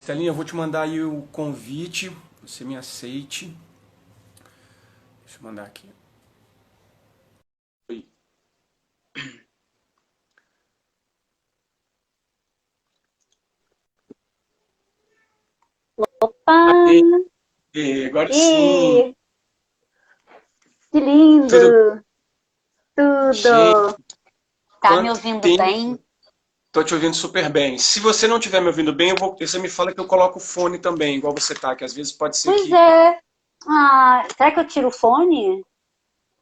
Estelinha, eu vou te mandar aí o convite, você me aceite. Deixa eu mandar aqui. Oi. Ah, Aê, agora sim. e que lindo! Tudo, gente, Tudo! Tá me quanto ouvindo bem? tempo. Tô te ouvindo super bem. Se você não estiver me ouvindo bem, você me fala que eu coloco o fone também, igual você tá, que às vezes pode ser Pois que. é. Ah, será que eu tiro o fone?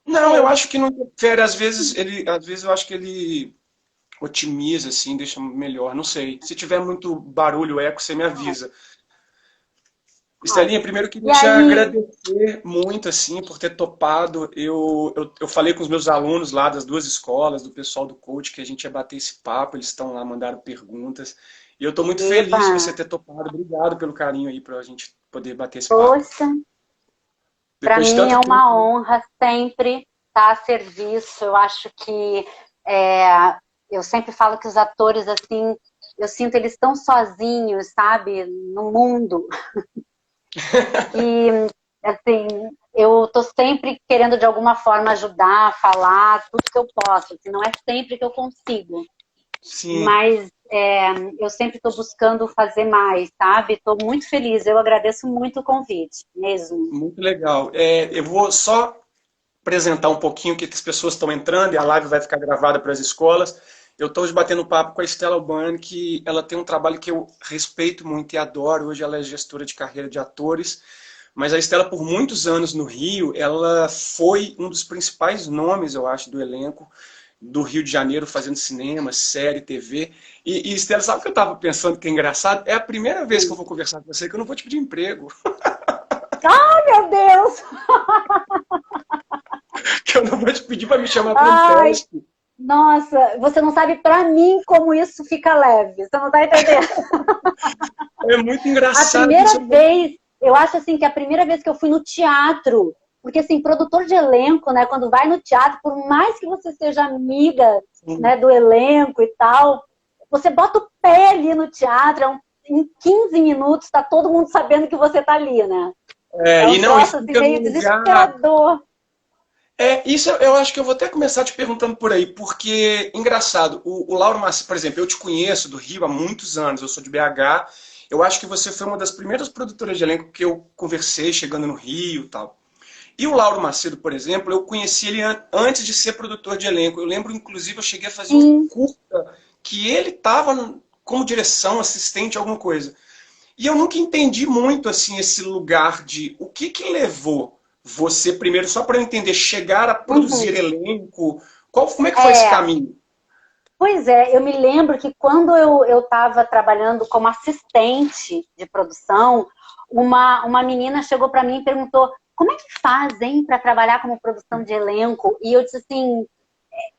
Não, eu Sei. acho que não interfere. Às vezes eu acho que ele otimiza, assim, deixa melhor. Não sei. Se tiver muito barulho, eco, você me avisa. Ai. Estelinha, primeiro eu queria E te aí? agradecer muito assim por ter topado. Eu falei com os meus alunos lá das duas escolas, do pessoal do coach, que a gente ia bater esse papo, eles estão lá, mandaram perguntas. E eu estou muito feliz Eba! de você ter topado. Obrigado pelo carinho aí para a gente poder bater esse papo. Poxa, para Depois de mim é tanto uma tempo. honra sempre estar a serviço. Eu acho que é, eu sempre falo que os atores assim, eu sinto eles tão sozinhos, sabe, no mundo. E, assim, eu tô sempre querendo de alguma forma ajudar, falar tudo que eu posso. Assim, não é sempre que eu consigo, Sim, mas eu sempre estou buscando fazer mais, sabe? Estou muito feliz. Eu agradeço muito o convite, mesmo. muito legal. Eu vou só apresentar um pouquinho o que as pessoas estão entrando e a live vai ficar gravada para as escolas. Eu estou hoje batendo papo com a Estela Albani, que ela tem um trabalho que eu respeito muito e adoro. Hoje ela é gestora de carreira de atores, mas a Estela, por muitos anos no Rio, ela foi um dos principais nomes, eu acho, do elenco do Rio de Janeiro, fazendo cinema, série, TV. E Estela, sabe o que eu estava pensando que é engraçado? É a primeira vez que eu Hum. vou conversar com você que eu não vou te pedir emprego, Ai, meu Deus! que eu não vou te pedir para me chamar para um Ai, teste. nossa, você não sabe para mim como isso fica leve. Você não tá entendendo? É muito A engraçado isso. primeira vez, eu acho assim que a primeira vez que eu fui no teatro, porque assim, produtor de elenco, né, quando vai no teatro, por mais que você seja amiga, né, do elenco e tal, você bota o pé ali no teatro, em 15 minutos tá todo mundo sabendo que você tá ali, né? É E um não, e troço assim fica num meio lugar. desesperador. Isso eu acho que eu vou até começar te perguntando por aí, porque, engraçado, o Lauro Maciel, por exemplo, eu te conheço do Rio há muitos anos, eu sou de BH, eu acho que você foi uma das primeiras produtoras de elenco que eu conversei chegando no Rio e tal. E o Lauro Macedo, por exemplo, eu conheci ele antes de ser produtor de elenco. Eu lembro, inclusive, eu cheguei a fazer um Sim. curta que ele estava como direção, assistente, alguma coisa. E eu nunca entendi muito assim esse lugar de o que que levou você primeiro, só para eu entender, chegar a produzir Uhum. elenco. Como é que foi esse É, caminho? pois é, eu me lembro que quando eu estava trabalhando como assistente de produção, uma menina chegou para mim e perguntou como é que fazem para trabalhar como produção de elenco? E eu disse assim,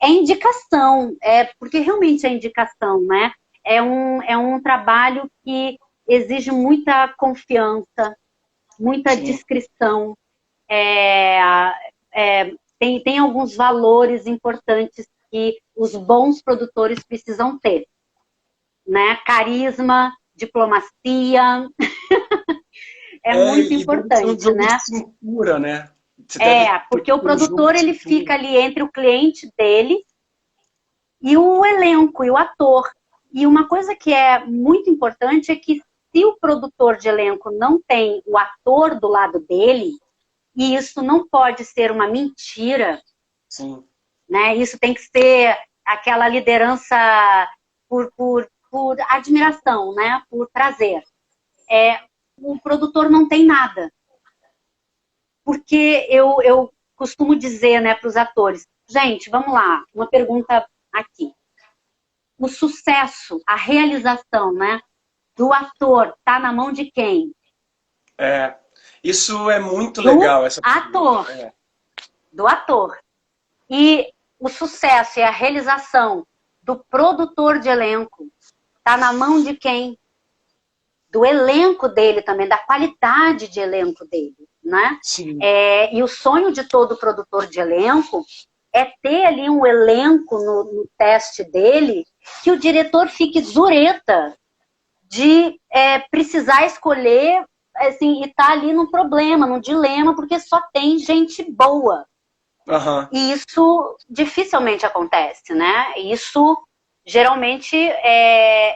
é indicação, porque realmente é indicação, né? É um trabalho que exige muita confiança, muita Sim. discrição, é, tem alguns valores importantes que os bons produtores precisam ter, né? Carisma, diplomacia, é muito E deve ser um importante, jogo de né? cintura, né? Você deve Porque o ter um jogo produtor de ele cintura. fica ali entre o cliente dele e o elenco e o ator. E uma coisa que é muito importante é que se o produtor de elenco não tem o ator do lado dele, e isso não pode ser uma mentira, Sim. né? Isso tem que ser aquela liderança por admiração, né? Por prazer. O produtor não tem nada. Porque eu costumo dizer, né, para os atores, gente, vamos lá, uma pergunta aqui. O sucesso, a realização, né, do ator está na mão de quem? É, isso é muito Do legal, essa pergunta. ator, do ator. E o sucesso e a realização do produtor de elenco está na mão de quem? Do elenco dele também, da qualidade de elenco dele, né? Sim. E o sonho de todo produtor de elenco é ter ali um elenco no teste dele que o diretor fique zureta de precisar escolher, assim, e tá ali num problema, num dilema, porque só tem gente boa. E isso dificilmente acontece, né? Isso geralmente é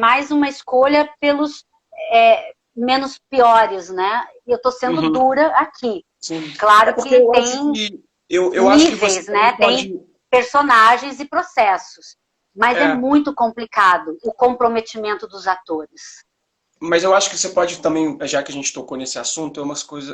mais uma escolha pelos menos piores, né? E eu tô sendo dura aqui. Sim. Claro que tem níveis, né? Tem personagens e processos. Mas é muito complicado o comprometimento dos atores. Mas eu acho que você pode também, já que a gente tocou nesse assunto,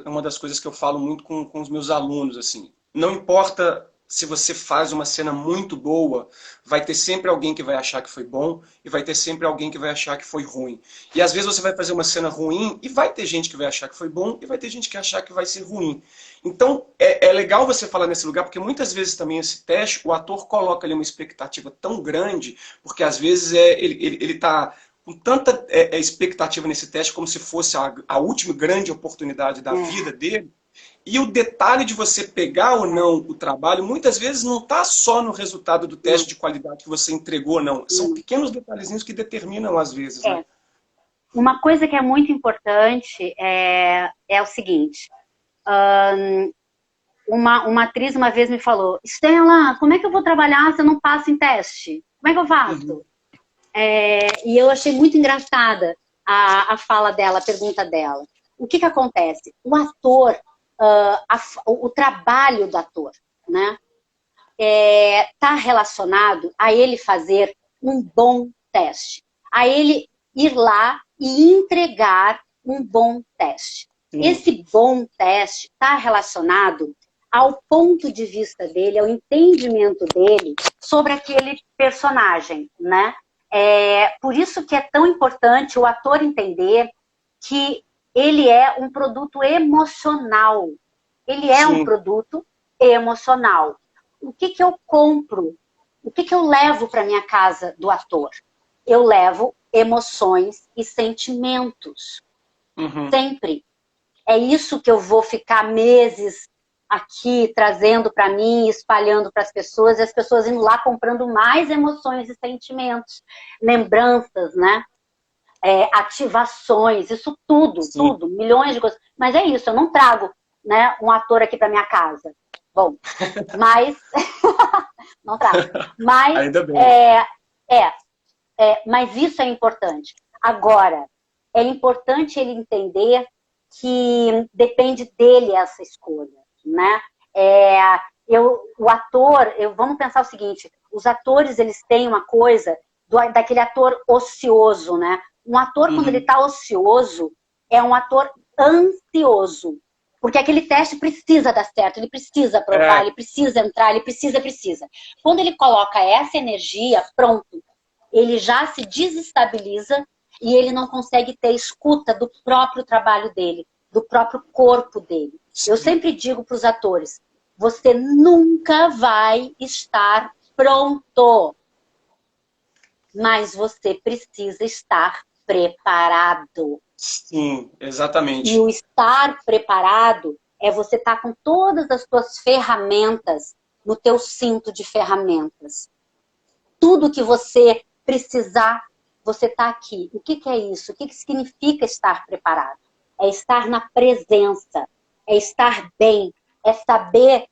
uma das coisas que eu falo muito com os meus alunos, assim. Não importa se você faz uma cena muito boa, vai ter sempre alguém que vai achar que foi bom e vai ter sempre alguém que vai achar que foi ruim. E às vezes você vai fazer uma cena ruim e vai ter gente que vai achar que foi bom e vai ter gente que vai achar que vai ser ruim. Então é legal você falar nesse lugar, porque muitas vezes também esse teste, o ator coloca ali uma expectativa tão grande, porque às vezes ele tá com tanta expectativa nesse teste, como se fosse a última grande oportunidade da vida dele. E o detalhe de você pegar ou não o trabalho, muitas vezes não está só no resultado do teste de qualidade que você entregou, não. São pequenos detalhezinhos que determinam às vezes, né? Uma coisa que é muito importante é o seguinte. Uma atriz uma vez me falou: Estela, como é que eu vou trabalhar se eu não passo em teste? Como é que eu faço? E eu achei muito engraçada a fala dela, a pergunta dela. O que acontece? O ator, o trabalho do ator, né, tá relacionado a ele fazer um bom teste, a ele ir lá e entregar um bom teste. Esse bom teste está relacionado ao ponto de vista dele, ao entendimento dele sobre aquele personagem, né? Por isso que é tão importante o ator entender que ele é um produto emocional. Ele é um produto emocional. O que eu compro? O que eu levo para minha casa do ator? Eu levo emoções e sentimentos. Sempre. É isso que eu vou ficar meses aqui trazendo para mim, espalhando para as pessoas, e as pessoas indo lá comprando mais emoções e sentimentos, lembranças, né? Ativações, isso tudo, tudo, milhões de coisas. Mas é isso, eu não trago, né, um ator aqui para minha casa. Bom, mas... não trago. Mas, ainda bem. Mas isso é importante. Agora, é importante ele entender que depende dele essa escolha, né? O ator, vamos pensar o seguinte, os atores, eles têm uma coisa daquele ator ocioso, né? Um ator, quando ele está ocioso, é um ator ansioso. Porque aquele teste precisa dar certo, ele precisa provar, ele precisa entrar, ele precisa. Quando ele coloca essa energia, pronto, ele já se desestabiliza e ele não consegue ter escuta do próprio trabalho dele, do próprio corpo dele. Eu sempre digo para os atores, você nunca vai estar pronto, mas você precisa estar preparado. Sim, exatamente. E o estar preparado é você estar com todas as suas ferramentas no teu cinto de ferramentas. Tudo que você precisar, você está aqui. O que é isso? O que significa estar preparado? É estar na presença, é estar bem, é saber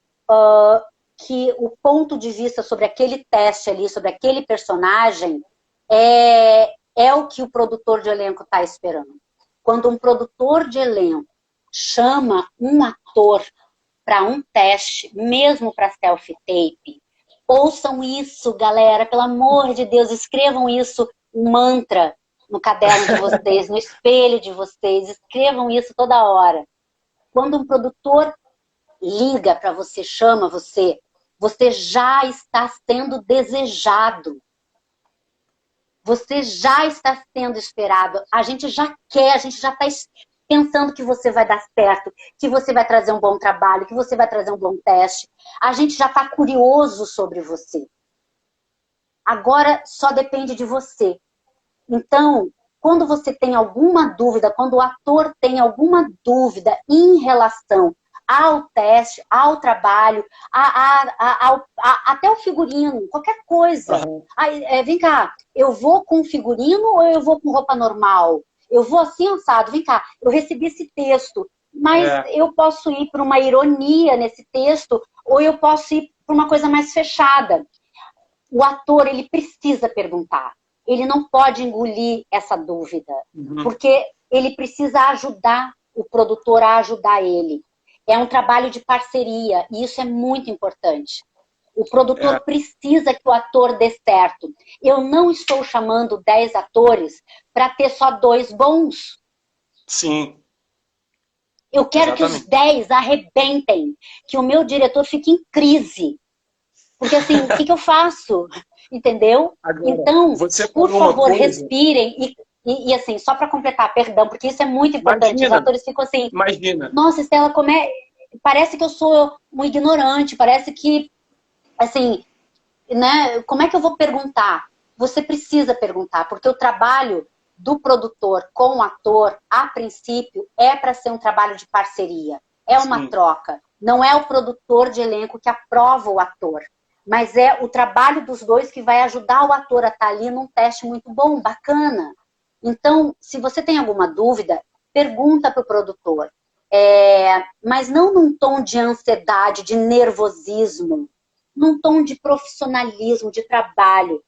que o ponto de vista sobre aquele teste ali, sobre aquele personagem, é o que o produtor de elenco está esperando. Quando um produtor de elenco chama um ator para um teste, mesmo para self-tape, ouçam isso, galera, pelo amor de Deus, escrevam isso, um mantra no caderno de vocês, no espelho de vocês, escrevam isso toda hora. Quando um produtor liga para você, chama você, você já está sendo desejado. Você já está sendo esperado. A gente já quer, a gente já está pensando que você vai dar certo, que você vai trazer um bom trabalho, que você vai trazer um bom teste. A gente já está curioso sobre você. Agora só depende de você. Então, quando você tem alguma dúvida, quando o ator tem alguma dúvida em relação ao teste, ao trabalho, até o figurino, qualquer coisa. Aham. Vem cá, eu vou com figurino ou eu vou com roupa normal? Eu vou assim, assado. Vem cá, eu recebi esse texto, mas É, eu posso ir para uma ironia nesse texto ou eu posso ir para uma coisa mais fechada. O ator, ele precisa perguntar. Ele não pode engolir essa dúvida, uhum, porque ele precisa ajudar o produtor a ajudar ele. É um trabalho de parceria, e isso é muito importante. O é, produtor precisa que o ator dê certo. Eu não estou chamando 10 atores para ter só 2 bons. sim, Eu quero que os exatamente. 10 arrebentem, que o meu diretor fique em crise. Porque assim, o que eu faço? Entendeu? Agora, Então, você por falou uma favor, coisa, respirem e assim, só para completar, perdão, porque isso é muito importante. Os imagina, atores ficam assim, imagina. nossa, Estela, como é... Parece que eu sou um ignorante, parece que, assim, né? Como é que eu vou perguntar? Você precisa perguntar, porque o trabalho do produtor com o ator, a princípio, é para ser um trabalho de parceria. É uma Sim, troca. Não é o produtor de elenco que aprova o ator, mas é o trabalho dos dois que vai ajudar o ator a estar ali num teste muito bom, bacana. Então, se você tem alguma dúvida, pergunta para o produtor. Mas não num tom de ansiedade, de nervosismo, num tom de profissionalismo, de trabalho.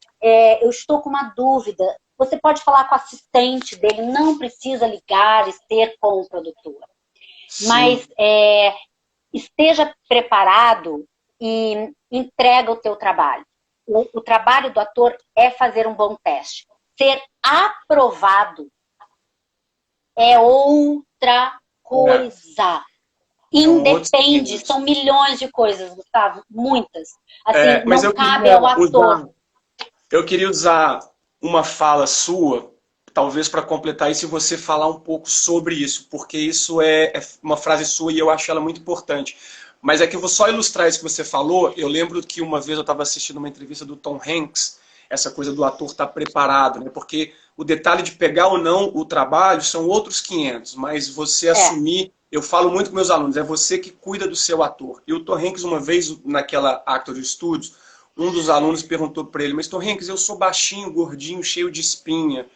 Eu estou com uma dúvida. Você pode falar com o assistente dele, não precisa ligar e ser com o produtor. Mas sim. esteja preparado e entrega o teu trabalho. O trabalho do ator é fazer um bom teste. Ser aprovado é outra É, coisa. é um outro Independe, são 500. milhões de coisas, Gustavo, muitas. Assim, Mas não cabe ao ator. eu queria usar uma fala sua, talvez para completar isso e você falar um pouco sobre isso, porque isso é uma frase sua e eu acho ela muito importante. Mas é que eu vou só ilustrar isso que você falou. Eu lembro que uma vez eu estava assistindo uma entrevista do Tom Hanks, essa coisa do ator estar preparado, né? Porque o detalhe de pegar ou não o trabalho são outros 500, mas você É, assumir, eu falo muito com meus alunos, é você que cuida do seu ator. E o Tom Hanks, uma vez naquela Actor Studios, um dos alunos perguntou para ele, mas Tom Hanks, eu sou baixinho, gordinho, cheio de espinha,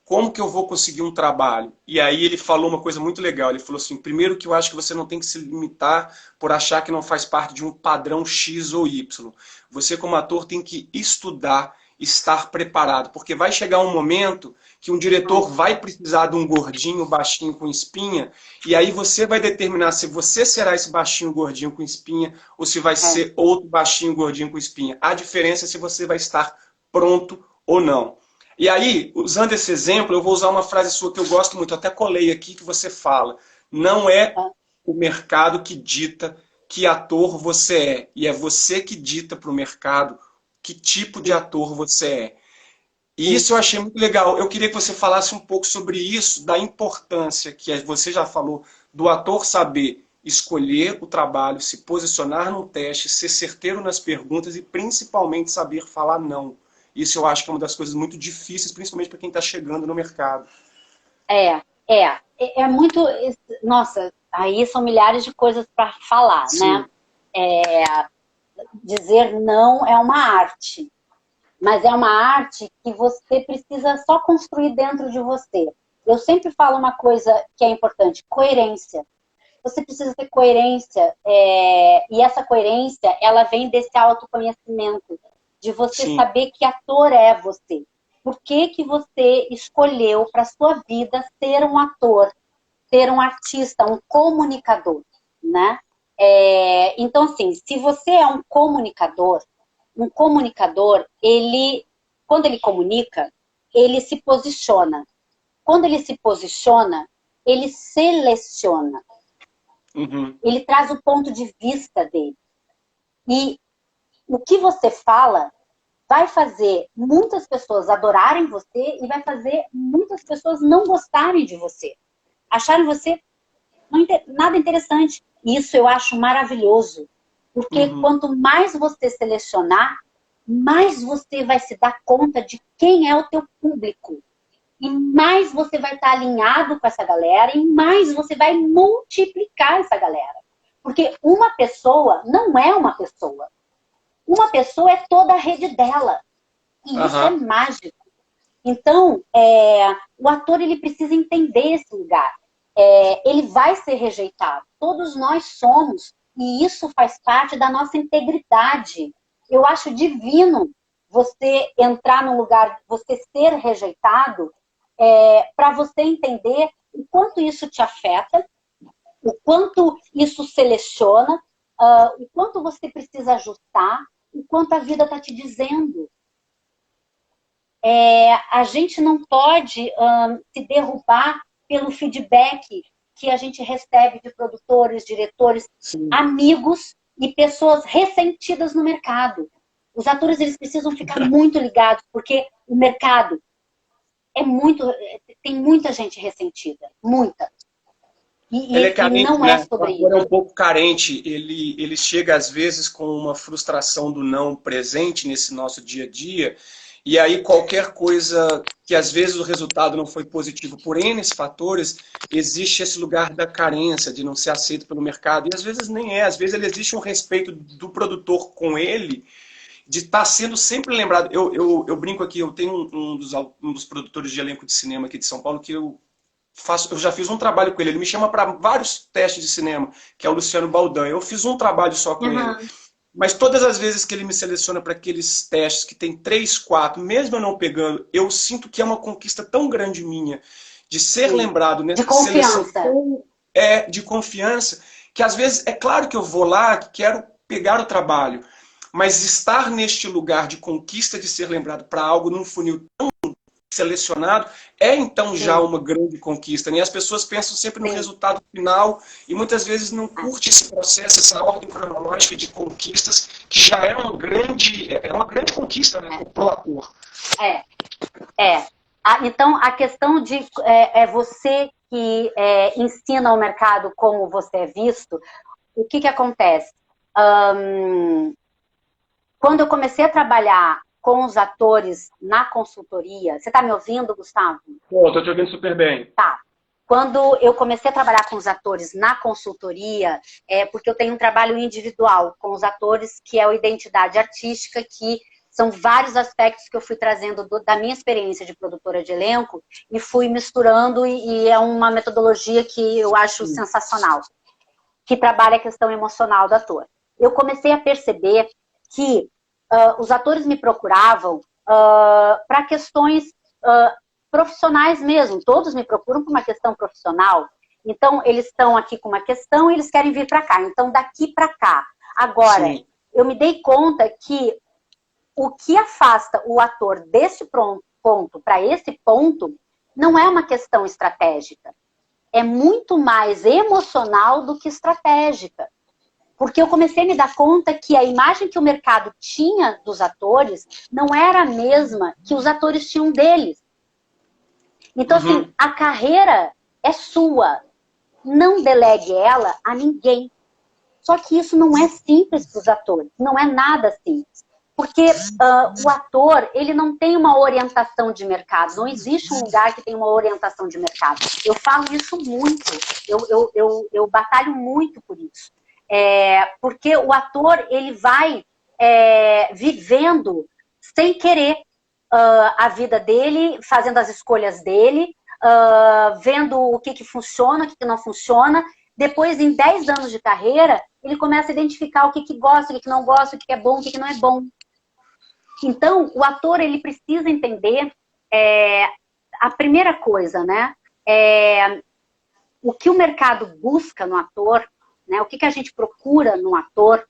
como que eu vou conseguir um trabalho? E aí ele falou uma coisa muito legal, ele falou assim, primeiro que eu acho que você não tem que se limitar por achar que não faz parte de um padrão X ou Y. Você como ator tem que estudar, estar preparado, porque vai chegar um momento que um diretor vai precisar de um gordinho, baixinho com espinha, e aí você vai determinar se você será esse baixinho, gordinho com espinha, ou se vai é. ser outro baixinho, gordinho com espinha. A diferença é se você vai estar pronto ou não. E aí, usando esse exemplo, eu vou usar uma frase sua que eu gosto muito, eu até colei aqui, que você fala. Não é o mercado que dita que ator você é, e é você que dita para o mercado que tipo de ator você é. E isso eu Isso. achei muito legal. Eu queria que você falasse um pouco sobre isso, da importância que você já falou, do ator saber escolher o trabalho, se posicionar no teste, ser certeiro nas perguntas e principalmente saber falar não. Isso eu acho que é uma das coisas muito difíceis, principalmente para quem está chegando no mercado. É muito. Nossa, aí são milhares de coisas para falar, né? Sim, Dizer não é uma arte, mas é uma arte que você precisa só construir dentro de você. Eu sempre falo uma coisa que é importante: coerência. Você precisa ter coerência, e essa coerência, ela vem desse autoconhecimento, de você sim, saber que ator é você. Por que que você escolheu para sua vida ser um ator, ser um artista, um comunicador, né? Então, assim, se você é um comunicador, ele, quando ele comunica, ele se posiciona. Quando ele se posiciona, ele seleciona. uhum, Ele traz o ponto de vista dele. E o que você fala vai fazer muitas pessoas adorarem você e vai fazer muitas pessoas não gostarem de você. Acharem você nada interessante. E isso eu acho maravilhoso. Porque uhum. quanto mais você selecionar, mais você vai se dar conta de quem é o teu público. E mais você vai estar alinhado com essa galera e mais você vai multiplicar essa galera. Porque uma pessoa não é uma pessoa. Uma pessoa é toda a rede dela. E isso é mágico. Então, o ator ele precisa entender esse lugar. Ele vai ser rejeitado. Todos nós somos. E isso faz parte da nossa integridade. Eu acho divino você entrar num lugar, você ser rejeitado, para você entender o quanto isso te afeta, o quanto isso seleciona, o quanto você precisa ajustar, o quanto a vida está te dizendo. A gente não pode se derrubar pelo feedback que a gente recebe de produtores, diretores, sim, amigos e pessoas ressentidas no mercado. Os atores eles precisam ficar muito ligados, porque o mercado tem muita gente ressentida, muita. Ele é carente, não né? É sobre isso. O ator é um pouco carente, ele chega às vezes com uma frustração do não presente nesse nosso dia a dia, e aí qualquer coisa que às vezes o resultado não foi positivo por N fatores, existe esse lugar da carência, de não ser aceito pelo mercado, e às vezes nem é, às vezes ele existe um respeito do produtor com ele, de estar sendo sempre lembrado. Eu brinco aqui, eu tenho um dos produtores de elenco de cinema aqui de São Paulo, que eu já fiz um trabalho com ele, ele me chama para vários testes de cinema, que é o Luciano Baldan. Eu fiz um trabalho só com ele. Mas todas as vezes que ele me seleciona para aqueles testes que tem 3, 4, mesmo eu não pegando, eu sinto que é uma conquista tão grande minha, de ser lembrado nessa seleção de confiança, que às vezes, é claro que eu vou lá, que quero pegar o trabalho, mas estar neste lugar de conquista de ser lembrado para algo num funil tão selecionado, então já uma grande conquista. Né? E as pessoas pensam sempre no resultado final e muitas vezes não curte esse processo, essa ordem cronológica de conquistas, que já é uma grande conquista, né, para o ator. Então, a questão de você que ensina ao mercado como você é visto, o que acontece? Quando eu comecei a trabalhar com os atores na consultoria... Você está me ouvindo, Gustavo? Estou te ouvindo super bem. Tá. Quando eu comecei a trabalhar com os atores na consultoria, porque eu tenho um trabalho individual com os atores, que é a identidade artística, que são vários aspectos que eu fui trazendo da minha experiência de produtora de elenco e fui misturando, e é uma metodologia que eu acho sensacional, que trabalha a questão emocional do ator. Eu comecei a perceber que os atores me procuravam para questões profissionais mesmo. Todos me procuram por uma questão profissional. Então, eles estão aqui com uma questão e eles querem vir para cá. Então, daqui para cá. Agora, eu me dei conta que o que afasta o ator desse ponto para esse ponto não é uma questão estratégica. É muito mais emocional do que estratégica. Porque eu comecei a me dar conta que a imagem que o mercado tinha dos atores não era a mesma que os atores tinham deles. Então, assim, a carreira é sua. Não delegue ela a ninguém. Só que isso não é simples para os atores. Não é nada simples. Porque o ator, ele não tem uma orientação de mercado. Não existe um lugar que tem uma orientação de mercado. Eu falo isso muito. Eu batalho muito por isso. Porque o ator, ele vai vivendo sem querer a vida dele, fazendo as escolhas dele, vendo o que funciona, o que não funciona. Depois, em 10 anos de carreira, ele começa a identificar o que gosta, o que não gosta, o que é bom, o que não é bom. Então, o ator, ele precisa entender a primeira coisa, né? O que o mercado busca no ator, né? O que a gente procura no ator,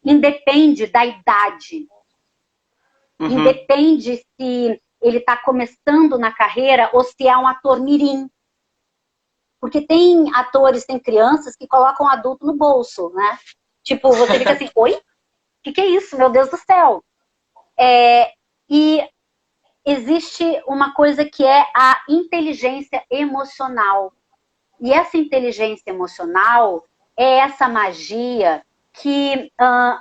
independe da idade. Independe se ele está começando na carreira ou se é um ator mirim. Porque tem atores, tem crianças que colocam um adulto no bolso, né? Tipo, você fica assim, oi? O que é isso? Meu Deus do céu. E existe uma coisa que é a inteligência emocional. E essa inteligência emocional é essa magia que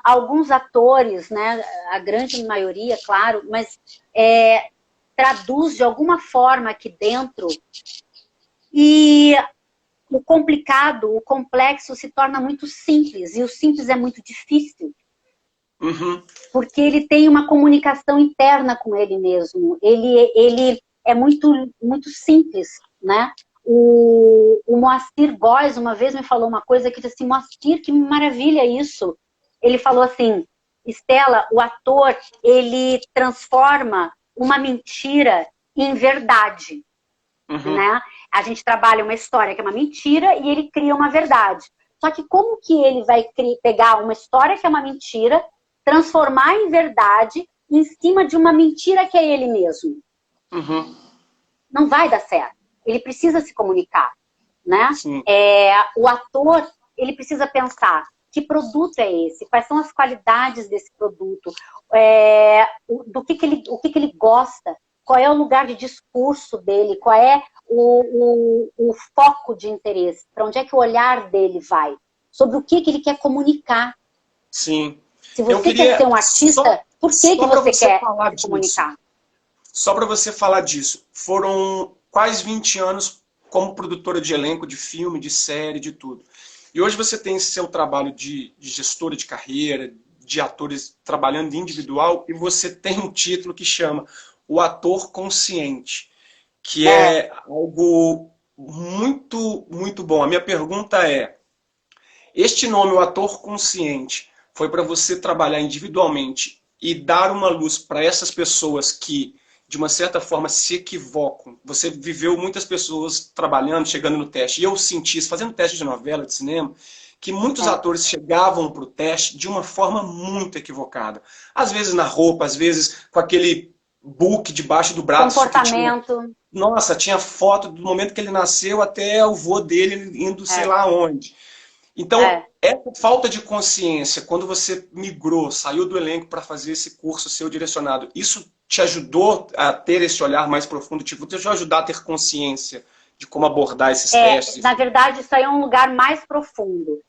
alguns atores, né, a grande maioria, claro, mas traduz de alguma forma aqui dentro. E complicado, o complexo se torna muito simples, e o simples é muito difícil. Uhum. Porque ele tem uma comunicação interna com ele mesmo. Ele é muito, muito simples, né? O Moacir Góes uma vez me falou uma coisa que disse assim, Moacir, que maravilha isso. Ele falou assim, Estela, o ator, ele transforma uma mentira em verdade, né? A gente trabalha uma história que é uma mentira e ele cria uma verdade. Só que como que ele vai pegar uma história que é uma mentira, transformar em verdade em cima de uma mentira que é ele mesmo? Não vai dar certo. Ele precisa se comunicar, né? O ator, ele precisa pensar que produto é esse, quais são as qualidades desse produto, o que ele gosta, qual é o lugar de discurso dele, qual é o foco de interesse, para onde é que o olhar dele vai, sobre o que ele quer comunicar. Sim. Se você quer ser um artista, por que você quer se comunicar? Só para você falar disso, foram quase 20 anos como produtora de elenco, de filme, de série, de tudo. E hoje você tem seu trabalho de gestora de carreira, de atores trabalhando individual, e você tem um título que chama O Ator Consciente, que é algo muito, muito bom. A minha pergunta é, este nome, O Ator Consciente, foi para você trabalhar individualmente e dar uma luz para essas pessoas que, de uma certa forma, se equivocam. Você viveu muitas pessoas trabalhando, chegando no teste. E eu senti isso, fazendo teste de novela, de cinema, que muitos atores chegavam para o teste de uma forma muito equivocada. Às vezes na roupa, às vezes com aquele book debaixo do braço. Comportamento. Tinha foto do momento que ele nasceu até o vô dele indo sei lá onde. Então, essa falta de consciência, quando você migrou, saiu do elenco para fazer esse curso seu direcionado, isso te ajudou a ter esse olhar mais profundo? Te ajudou a ajudar a ter consciência de como abordar esses testes? Na verdade, isso aí é um lugar mais profundo.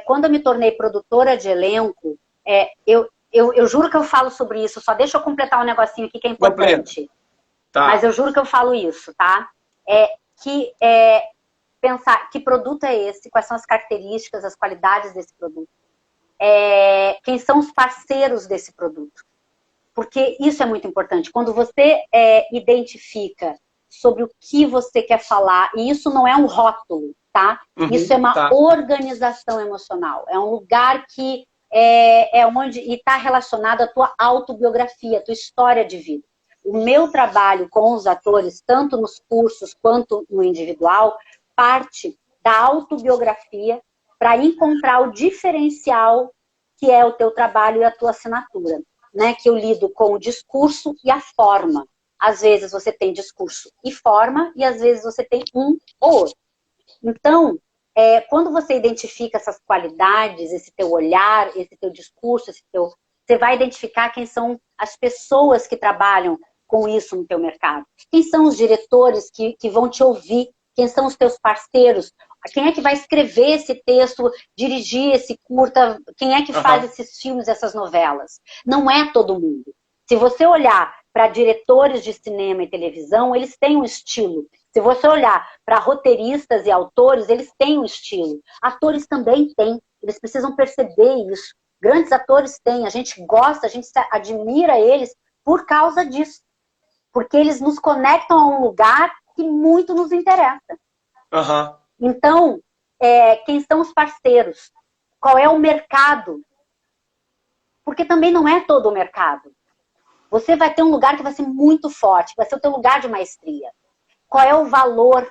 Quando eu me tornei produtora de elenco, eu juro que eu falo sobre isso, só deixa eu completar um negocinho aqui que é importante. Tá. Mas eu juro que eu falo isso, tá? Pensar que produto é esse, quais são as características, as qualidades desse produto. Quem são os parceiros desse produto. Porque isso é muito importante. Quando você identifica sobre o que você quer falar, e isso não é um rótulo, tá? Isso é uma organização emocional. É um lugar que onde está relacionado à tua autobiografia, à tua história de vida. O meu trabalho com os atores, tanto nos cursos quanto no individual, parte da autobiografia para encontrar o diferencial que é o teu trabalho e a tua assinatura, né? Que eu lido com o discurso e a forma. Às vezes você tem discurso e forma, e às vezes você tem um ou outro. Então, quando você identifica essas qualidades, esse teu olhar, esse teu discurso, você vai identificar quem são as pessoas que trabalham com isso no teu mercado. Quem são os diretores que vão te ouvir? Quem são os teus parceiros? Quem é que vai escrever esse texto, dirigir esse curta? Quem é que faz esses filmes, essas novelas? Não é todo mundo. Se você olhar para diretores de cinema e televisão, eles têm um estilo. Se você olhar para roteiristas e autores, eles têm um estilo. Atores também têm. Eles precisam perceber isso. Grandes atores têm. A gente gosta, a gente admira eles por causa disso. Porque eles nos conectam a um lugar que muito nos interessa. Então, quem são os parceiros? Qual é o mercado? Porque também não é todo o mercado. Você vai ter um lugar que vai ser muito forte, vai ser o teu lugar de maestria. Qual é o valor?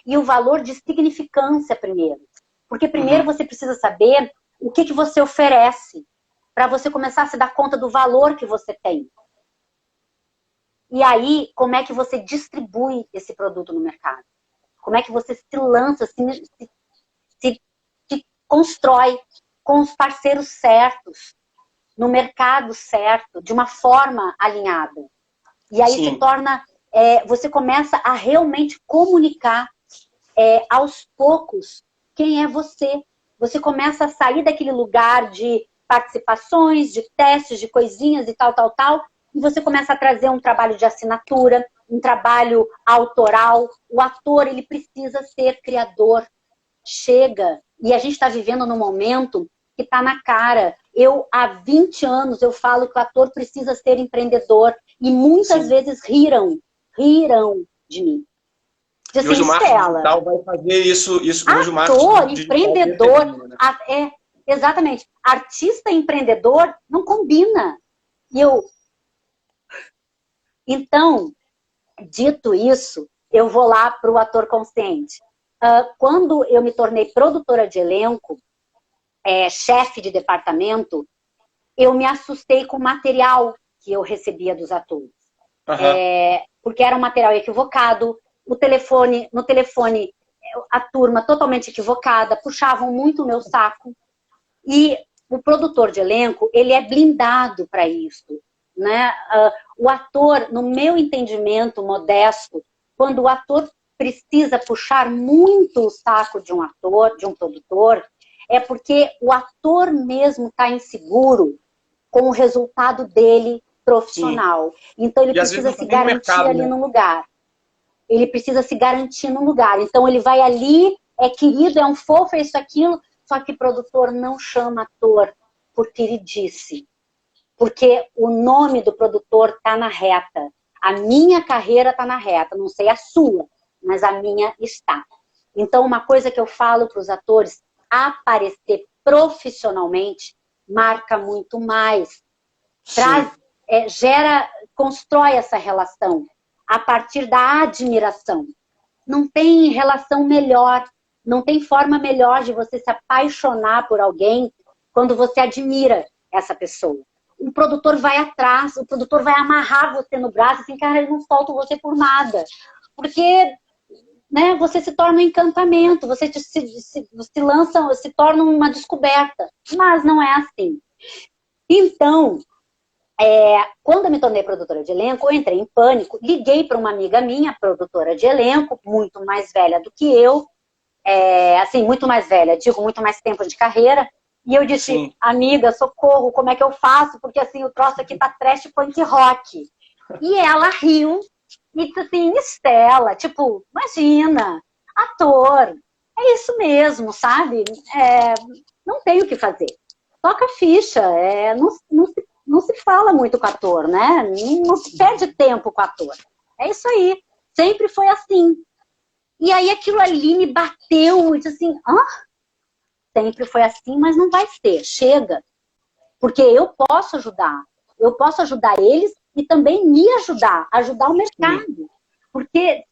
E o valor de significância primeiro. Porque primeiro você precisa saber o que você oferece para você começar a se dar conta do valor que você tem. E aí, como é que você distribui esse produto no mercado? Como é que você se lança, se constrói com os parceiros certos, no mercado certo, de uma forma alinhada. E aí se torna... você começa a realmente comunicar aos poucos quem é você. Você começa a sair daquele lugar de participações, de testes, de coisinhas e tal, e você começa a trazer um trabalho de assinatura, um trabalho autoral. O ator, ele precisa ser criador. chega. E a gente está vivendo num momento que está na cara. Eu, há 20 anos, eu falo que o ator precisa ser empreendedor. E muitas vezes riram de mim. E hoje o marketing digital vai fazer isso hoje o marketing digital empreendedor, exatamente. Artista empreendedor não combina. Então, dito isso, eu vou lá para o ator consciente. Quando eu me tornei produtora de elenco, chefe de departamento, eu me assustei com o material que eu recebia dos atores. Porque era um material equivocado, no telefone, a turma totalmente equivocada, puxavam muito o meu saco. E o produtor de elenco, ele é blindado para isso, né? O ator, no meu entendimento modesto, quando o ator precisa puxar muito o saco de um ator, de um produtor, é porque o ator mesmo está inseguro com o resultado dele profissional. Sim. Então ele precisa se garantir ali no lugar. Ele precisa se garantir no lugar. Então ele vai ali, é querido, é um fofo, é isso, aquilo, só que o produtor não chama ator por queridice. Porque o nome do produtor está na reta. A minha carreira está na reta, não sei a sua, mas a minha está. Então uma coisa que eu falo para os atores, aparecer profissionalmente marca muito mais. Constrói essa relação a partir da admiração. Não tem relação melhor, não tem forma melhor de você se apaixonar por alguém quando você admira essa pessoa. O produtor vai atrás, o produtor vai amarrar você no braço, assim, cara, eu não solto você por nada. Porque, né, você se torna um encantamento, você se lança, se torna uma descoberta. Mas não é assim. Então, quando eu me tornei produtora de elenco, eu entrei em pânico, liguei para uma amiga minha, produtora de elenco, muito mais velha do que eu, assim, muito mais velha, digo, muito mais tempo de carreira, e eu disse, sim, amiga, socorro, como é que eu faço? Porque assim, o troço aqui tá trash punk rock. E ela riu, e disse assim, Estela, tipo, imagina, ator, é isso mesmo, sabe? Não tem o que fazer. Toca a ficha, não se fala muito com o ator, né? Não se perde tempo com o ator. É isso aí. Sempre foi assim. E aí aquilo ali me bateu e disse assim, sempre foi assim, mas não vai ser. Chega. Porque eu posso ajudar. Eu posso ajudar eles e também me ajudar o mercado. Porque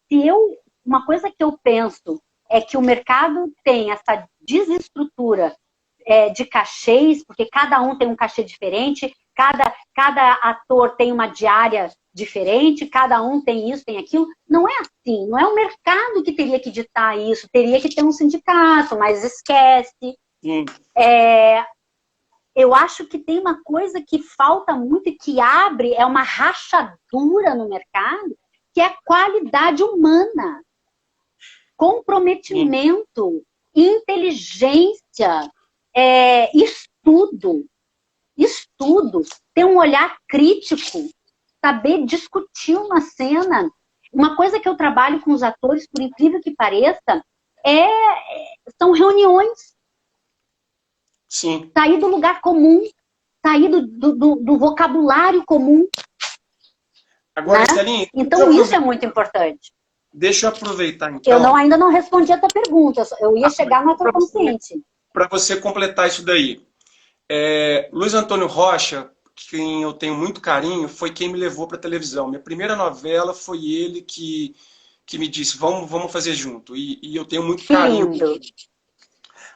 uma coisa que eu penso é que o mercado tem essa desestrutura de cachês, porque cada um tem um cachê diferente, cada ator tem uma diária diferente, cada um tem isso, tem aquilo. Não é assim, não é o mercado que teria que ditar isso, teria que ter um sindicato, mas esquece. Eu acho que tem uma coisa que falta muito e que abre, uma rachadura no mercado, que é a qualidade humana. Comprometimento, inteligência, estudo, ter um olhar crítico, saber discutir uma cena. Uma coisa que eu trabalho com os atores, por incrível que pareça, são reuniões. Sim. Sair do lugar comum, sair do vocabulário comum. Agora, né? Estelinha, então isso é muito importante. Deixa eu aproveitar, então. Eu ainda não respondi a tua pergunta, eu ia chegar no ator consciente. Para você completar isso daí. Luiz Antônio Rocha, quem eu tenho muito carinho, foi quem me levou para a televisão. Minha primeira novela foi ele que me disse, vamos fazer junto. E eu tenho muito carinho. Lindo.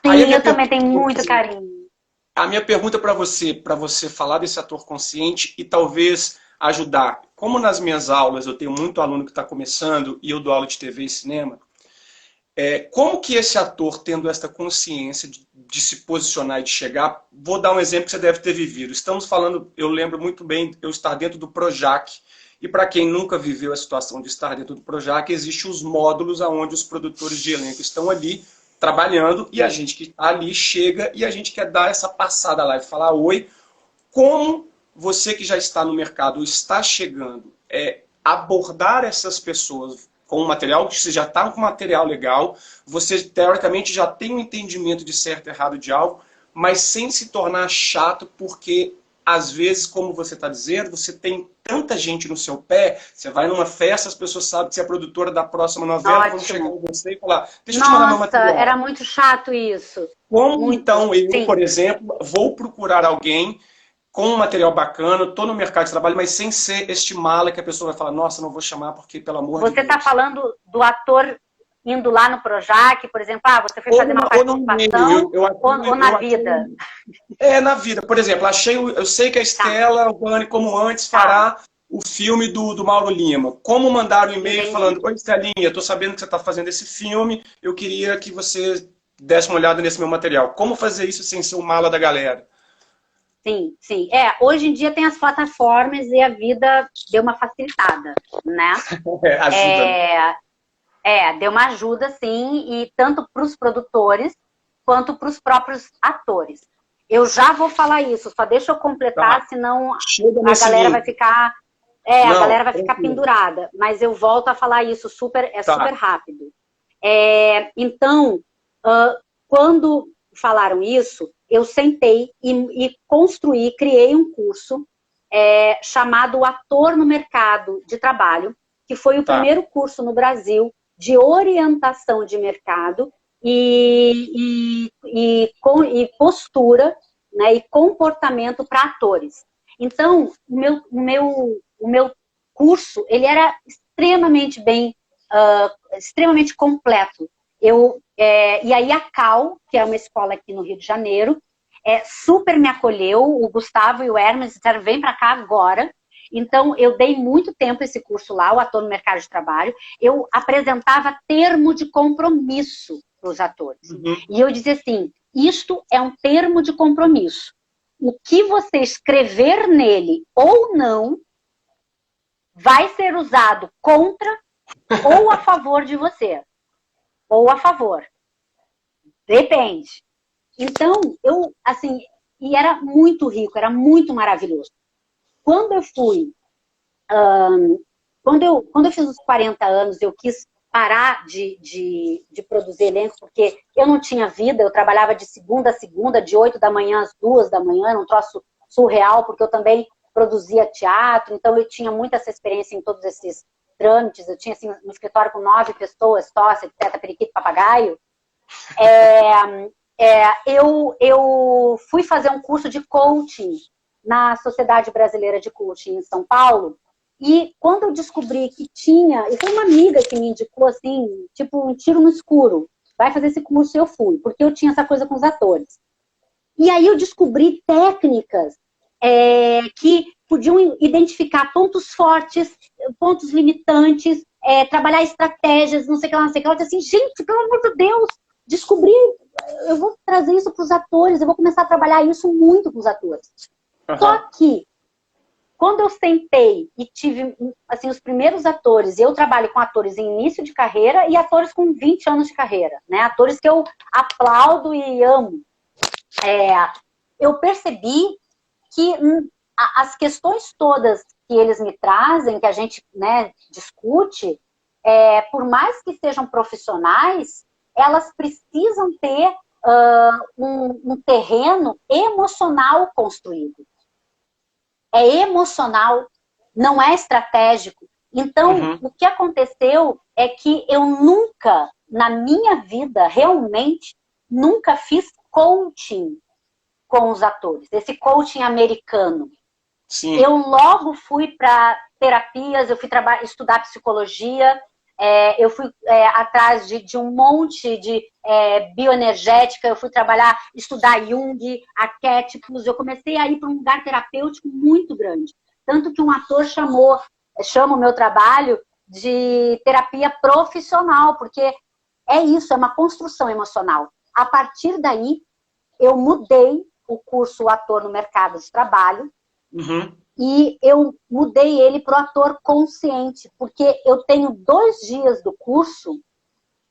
Sim, eu também tenho muito carinho. A minha pergunta para você falar desse ator consciente e talvez ajudar. Como nas minhas aulas eu tenho muito aluno que está começando e eu dou aula de TV e cinema, como que esse ator, tendo esta consciência de se posicionar e de chegar, vou dar um exemplo que você deve ter vivido. Estamos falando, eu lembro muito bem, eu estar dentro do Projac, e para quem nunca viveu a situação de estar dentro do Projac, existem os módulos onde os produtores de elenco estão ali trabalhando e a gente que está ali chega e a gente quer dar essa passada lá e falar, oi, como você que já está no mercado está chegando, abordar essas pessoas, com o material, você já está com o material legal, você teoricamente já tem um entendimento de certo e errado de algo, mas sem se tornar chato, porque às vezes, como você está dizendo, você tem tanta gente no seu pé, você vai numa festa, as pessoas sabem que você é produtora da próxima novela, vão chegar em você e falar, deixa eu te mandar meu Nossa, material. era muito chato isso. Como Muito, então eu, sim. por exemplo, vou procurar alguém com um material bacana, estou no mercado de trabalho, mas sem ser este mala que a pessoa vai falar, nossa, não vou chamar porque, pelo amor de Você está Deus. falando do ator indo lá no Projac, por exemplo, você foi fazer uma Ou no participação, meio, ou na vida? Na vida. Por exemplo, eu sei que a Estela Albani, como antes, fará o filme do Mauro Lima. Como mandar um e-mail falando, oi, Estelinha, estou sabendo que você está fazendo esse filme, eu queria que você desse uma olhada nesse meu material. Como fazer isso sem ser o mala da galera? Sim, sim. Hoje em dia tem as plataformas e a vida deu uma facilitada, né? Ajuda. Deu uma ajuda, sim, e tanto para os produtores quanto para os próprios atores. Eu já vou falar isso, só deixa eu completar, senão a galera vai ficar... a galera vai ficar pendurada. Mas eu volto a falar isso, super rápido. Então, quando falaram isso, eu sentei e construí, criei um curso chamado Ator no Mercado de Trabalho, que foi o primeiro curso no Brasil de orientação de mercado e postura, né, e comportamento para atores. Então, o meu curso, ele era extremamente extremamente completo. E aí a Cal, que é uma escola aqui no Rio de Janeiro, super me acolheu, o Gustavo e o Hermes disseram, vem para cá agora. Então, eu dei muito tempo esse curso lá, o Ator no Mercado de Trabalho. Eu apresentava termo de compromisso para os atores. E eu dizia assim, isto é um termo de compromisso. O que você escrever nele ou não vai ser usado contra ou a favor de você. Ou a favor. Depende. Então, e era muito rico, era muito maravilhoso. Quando eu fui, quando eu fiz os 40 anos, eu quis parar de produzir elenco, porque eu não tinha vida, eu trabalhava de segunda a segunda, de 8 da manhã às 2 da manhã, era um troço surreal, porque eu também produzia teatro, então eu tinha muita essa experiência em todos esses trâmites, eu tinha assim, um escritório com 9 pessoas, sócia, etc., periquito, papagaio. Eu fui fazer um curso de coaching na Sociedade Brasileira de Coaching em São Paulo, e quando eu descobri que tinha, e foi uma amiga que me indicou assim, tipo um tiro no escuro, vai fazer esse curso, e eu fui, porque eu tinha essa coisa com os atores. E aí eu descobri técnicas que podiam identificar pontos fortes, pontos limitantes, trabalhar estratégias, não sei o que lá, não sei o que lá. Eu disse assim, gente, pelo amor de Deus, descobri, eu vou trazer isso para os atores, eu vou começar a trabalhar isso muito com os atores. Só que, quando eu sentei e tive assim, os primeiros atores, eu trabalho com atores em início de carreira e atores com 20 anos de carreira, né? Atores que eu aplaudo e amo. Eu percebi que as questões todas que eles me trazem, que a gente, né, discute, por mais que sejam profissionais, elas precisam ter um terreno emocional construído. É emocional, não é estratégico. Então, o que aconteceu é que eu nunca, na minha vida, realmente, nunca fiz coaching com os atores. Esse coaching americano. Sim. Eu logo fui para terapias, eu fui estudar psicologia, eu fui atrás de um monte de bioenergética, eu fui estudar Jung, arquétipos, eu comecei a ir para um lugar terapêutico muito grande. Tanto que um ator chama o meu trabalho de terapia profissional, porque é isso, é uma construção emocional. A partir daí, eu mudei o curso Ator no Mercado de Trabalho, e eu mudei ele para o ator consciente, porque eu tenho 2 dias do curso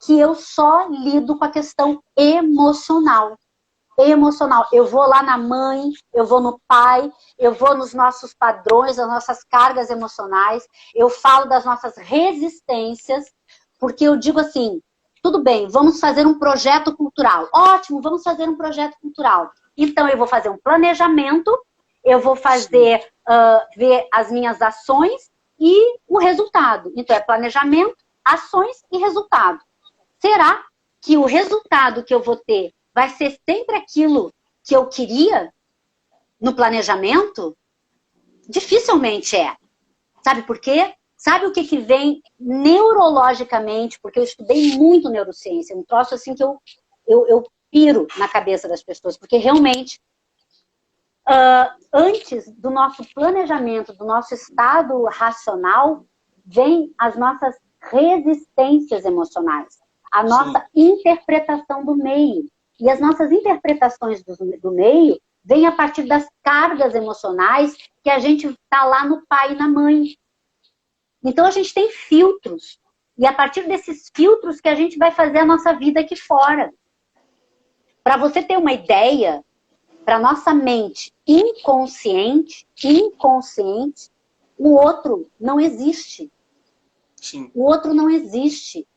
que eu só lido com a questão emocional. Eu vou lá na mãe, eu vou no pai, eu vou nos nossos padrões, nas nossas cargas emocionais, eu falo das nossas resistências, Porque eu digo assim, tudo bem, vamos fazer um projeto cultural. Ótimo, vamos fazer um projeto cultural. Então, eu vou fazer um planejamento, eu vou fazer, ver as minhas ações e o resultado. Então, é planejamento, ações e resultado. Será que o resultado que eu vou ter vai ser sempre aquilo que eu queria no planejamento? Dificilmente é. Sabe por quê? Sabe o que vem neurologicamente? Porque eu estudei muito neurociência, um troço assim que eu piro na cabeça das pessoas, porque realmente, antes do nosso planejamento, do nosso estado racional, vem as nossas resistências emocionais, a nossa interpretação do meio. E as nossas interpretações do meio vêm a partir das cargas emocionais que a gente está lá no pai e na mãe. Então a gente tem filtros. E a partir desses filtros que a gente vai fazer a nossa vida aqui fora. Para você ter uma ideia, para nossa mente inconsciente, o outro não existe. Sim. O outro não existe.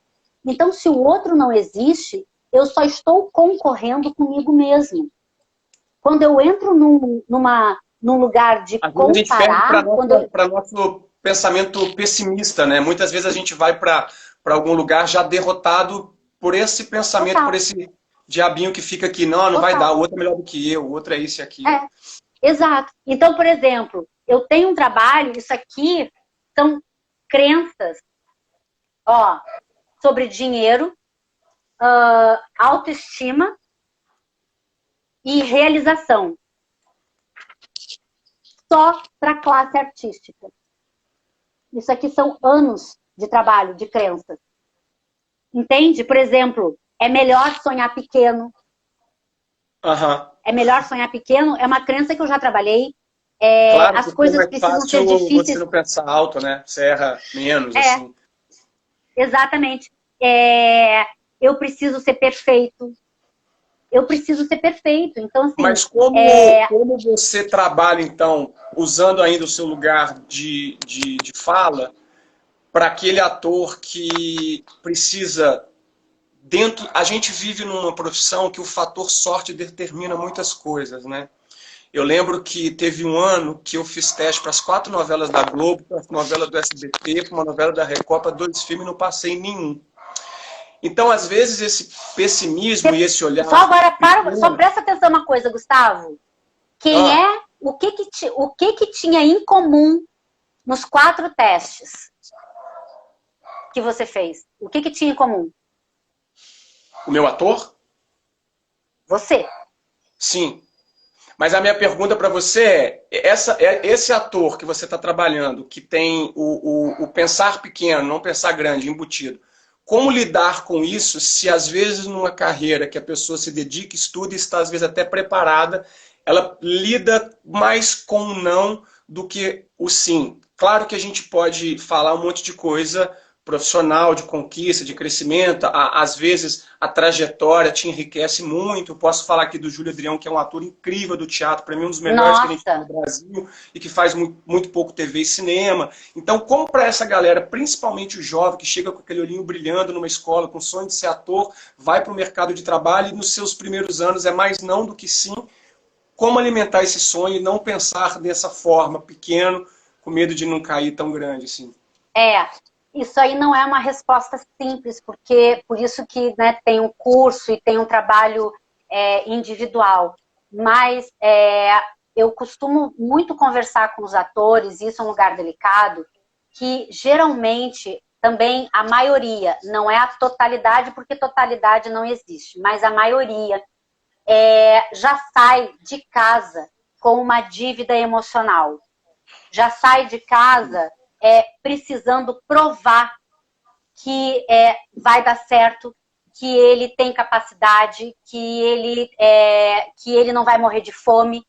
Então, se o outro não existe, eu só estou concorrendo comigo mesmo. Quando eu entro num lugar de comparar... Para nosso pensamento pessimista, né? Muitas vezes a gente vai para algum lugar já derrotado por esse pensamento, Total. por esse diabinho que fica aqui. Não, não vai dar, o outro é melhor do que eu, o outro é isso e aquilo. Exato. Então, por exemplo, eu tenho um trabalho, isso aqui são crenças, sobre dinheiro, autoestima e realização. Só para a classe artística. Isso aqui são anos de trabalho, de crenças. Entende? Por exemplo, é melhor sonhar pequeno. É melhor sonhar pequeno, é uma crença que eu já trabalhei. Claro, as coisas precisam ser difíceis. Você não pensar alto, né? Você erra menos, assim. Exatamente. Eu preciso ser perfeito. Eu preciso ser perfeito. Então, assim, mas como você trabalha, então, usando ainda o seu lugar de fala, para aquele ator que precisa... A gente vive numa profissão que o fator sorte determina muitas coisas, né? Eu lembro que teve um ano que eu fiz teste para as 4 novelas da Globo, para a novela do SBT, para uma novela da Record, para 2 filmes, e não passei em nenhum. Então, às vezes, esse pessimismo e esse olhar... Só agora, só presta atenção uma coisa, Gustavo. O que tinha em comum nos 4 testes que você fez? O que tinha em comum? O meu ator? Você. Sim. Mas a minha pergunta para você esse ator que você está trabalhando, que tem o pensar pequeno, não pensar grande, embutido, como lidar com isso se às vezes numa carreira que a pessoa se dedica, estuda e está às vezes até preparada, ela lida mais com o não do que o sim? Claro que a gente pode falar um monte de coisa profissional, de conquista, de crescimento, às vezes a trajetória te enriquece muito. Posso falar aqui do Júlio Adrião, que é um ator incrível do teatro, para mim um dos melhores que a gente tem no Brasil e que faz muito pouco TV e cinema. Então, como para essa galera, principalmente o jovem, que chega com aquele olhinho brilhando numa escola, com o sonho de ser ator, vai para o mercado de trabalho e nos seus primeiros anos é mais não do que sim, como alimentar esse sonho e não pensar dessa forma, pequeno, com medo de não cair tão grande assim? Isso aí não é uma resposta simples, porque por isso que, né, tem um curso e tem um trabalho individual. Mas eu costumo muito conversar com os atores, e isso é um lugar delicado, que geralmente também a maioria, não é a totalidade, porque totalidade não existe, mas a maioria já sai de casa com uma dívida emocional. Já sai de casa precisando provar que vai dar certo, que ele tem capacidade, que ele não vai morrer de fome.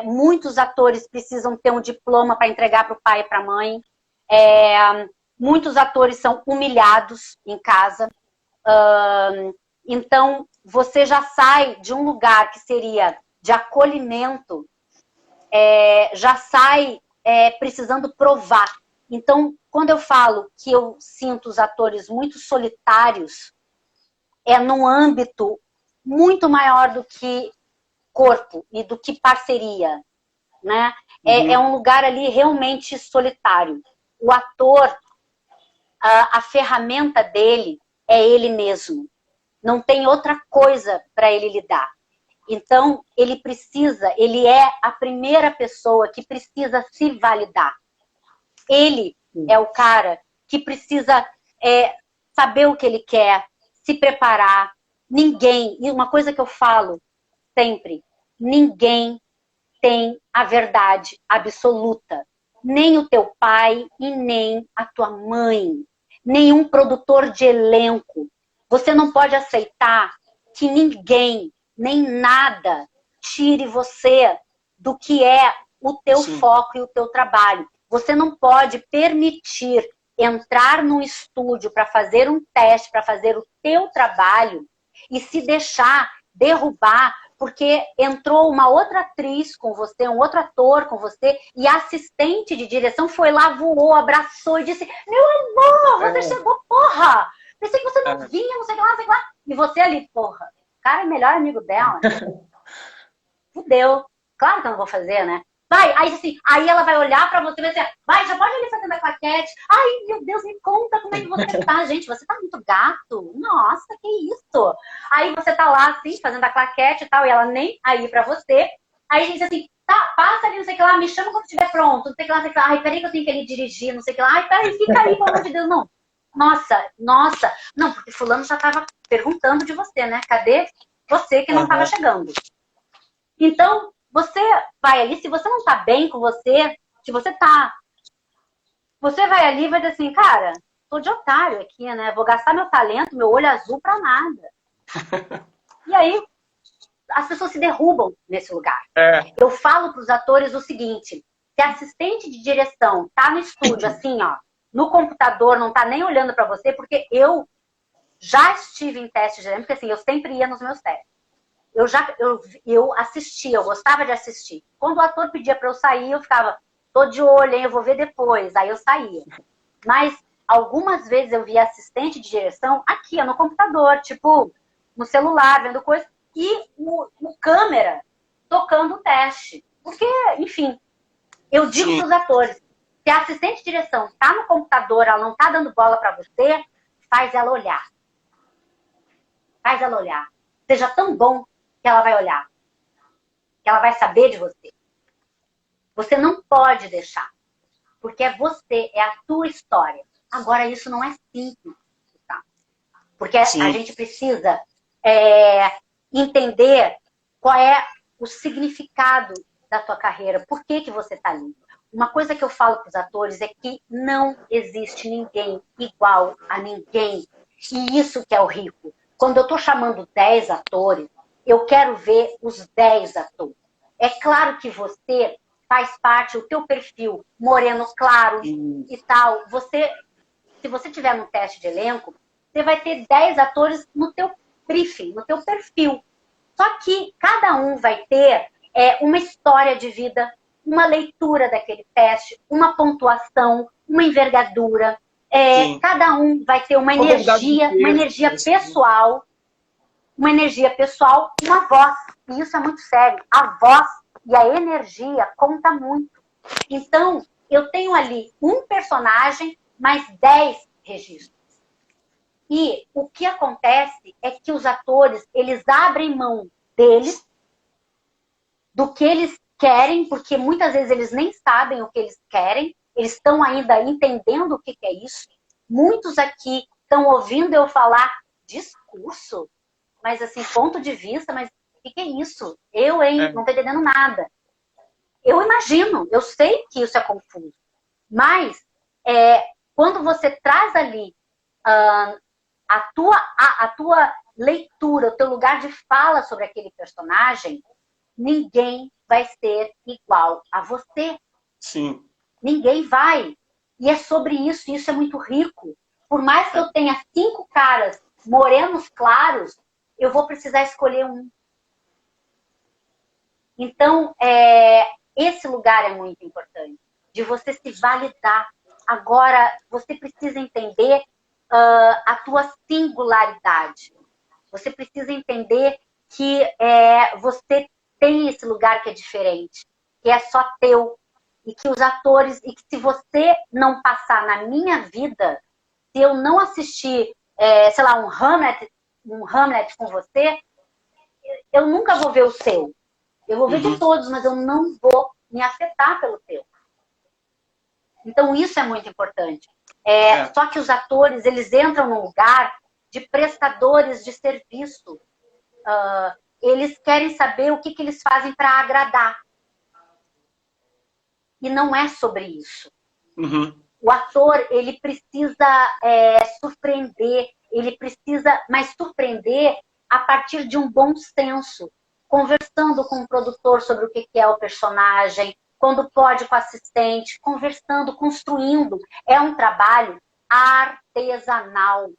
Muitos atores precisam ter um diploma para entregar para o pai e para a mãe. Muitos atores são humilhados em casa. Então, você já sai de um lugar que seria de acolhimento, já sai precisando provar Então, quando eu falo que eu sinto os atores muito solitários, é num âmbito muito maior do que corpo e do que parceria, né? É um lugar ali realmente solitário. O ator, a ferramenta dele é ele mesmo. Não tem outra coisa para ele lidar. Então, ele é a primeira pessoa que precisa se validar. Ele é o cara que precisa saber o que ele quer, se preparar. Ninguém, e uma coisa que eu falo sempre, ninguém tem a verdade absoluta. Nem o teu pai e nem a tua mãe. Nenhum produtor de elenco. Você não pode aceitar que ninguém, nem nada, tire você do que é o teu foco e o teu trabalho. Você não pode permitir entrar num estúdio para fazer um teste, para fazer o teu trabalho e se deixar derrubar porque entrou uma outra atriz com você, um outro ator com você, e a assistente de direção foi lá, voou, abraçou e disse: meu amor, você chegou, porra! Pensei que você não vinha, não sei o que lá, não sei o que lá. E você ali, porra, o cara é o melhor amigo dela. Fudeu. Claro que eu não vou fazer, né? Vai, aí assim, aí ela vai olhar pra você e vai dizer: vai, já pode ali fazendo a claquete. Ai, meu Deus, me conta como é que você tá, gente. Você tá muito gato. Nossa, que isso? Aí você tá lá, assim, fazendo a claquete e tal, e ela nem aí pra você. Aí a gente diz assim: tá, passa ali, não sei o que lá, me chama quando estiver pronto, não sei o que lá, não sei o que lá. Ai, peraí que eu tenho que ir dirigir, não sei o que lá. Ai, peraí, fica aí, pelo amor de Deus, não. Nossa. Não, porque fulano já tava perguntando de você, né? Cadê você que não tava chegando? Então, você vai ali, se você não tá bem com você, se você tá... Você vai ali e vai dizer assim: cara, tô de otário aqui, né? Vou gastar meu talento, meu olho azul pra nada. E aí, as pessoas se derrubam nesse lugar. Eu falo pros atores o seguinte: se a assistente de direção tá no estúdio, assim, ó, no computador, não tá nem olhando pra você, porque eu já estive em testes de elenco, porque assim, eu sempre ia nos meus testes. Eu assistia, eu gostava de assistir. Quando o ator pedia para eu sair, eu ficava: tô de olho, hein, eu vou ver depois. Aí eu saía. Mas algumas vezes eu via assistente de direção aqui, no computador, tipo, no celular, vendo coisa, e o câmera tocando o teste. Porque, enfim, eu digo para os atores: se a assistente de direção tá no computador, ela não tá dando bola para você, faz ela olhar. Faz ela olhar. Seja tão bom que ela vai olhar, que ela vai saber de você. Você não pode deixar, porque é você, é a tua história. Agora, isso não é simples, tá? Porque a gente precisa entender qual é o significado da tua carreira, por que você está ali. Uma coisa que eu falo para os atores é que não existe ninguém igual a ninguém. E isso que é o rico. Quando eu estou chamando 10 atores, eu quero ver os 10 atores. É claro que você faz parte, o teu perfil moreno claro e tal. Se você tiver no teste de elenco, você vai ter 10 atores no teu briefing, no teu perfil. Só que cada um vai ter uma história de vida, uma leitura daquele teste, uma pontuação, uma envergadura. Cada um vai ter uma energia pessoal, uma voz. E isso é muito sério. A voz e a energia conta muito. Então, eu tenho ali um personagem mais 10 registros. E o que acontece é que os atores, eles abrem mão deles, do que eles querem, porque muitas vezes eles nem sabem o que eles querem, eles estão ainda entendendo o que é isso. Muitos aqui estão ouvindo eu falar discurso, mas assim, ponto de vista, mas o que é isso? Eu, hein? Não estou entendendo nada. Eu imagino, eu sei que isso é confuso, mas quando você traz ali a tua leitura, o teu lugar de fala sobre aquele personagem, ninguém vai ser igual a você. Sim. Ninguém vai. E é sobre isso, e isso é muito rico. Por mais que eu tenha 5 caras morenos claros, eu vou precisar escolher um. Então, esse lugar é muito importante, de você se validar. Agora, você precisa entender a tua singularidade. Você precisa entender que você tem esse lugar que é diferente, que é só teu. E que os atores, e que se você não passar na minha vida, se eu não assistir, sei lá, um Hamlet com você, eu nunca vou ver o seu. Eu vou ver de todos, mas eu não vou me afetar pelo teu. Então isso é muito importante. Só que os atores, eles entram num lugar de prestadores de serviço. Eles querem saber o que eles fazem para agradar. E não é sobre isso. O ator, ele precisa surpreender, mas surpreender a partir de um bom senso, conversando com o produtor sobre o que é o personagem, quando pode com o assistente, conversando, construindo. É um trabalho artesanal.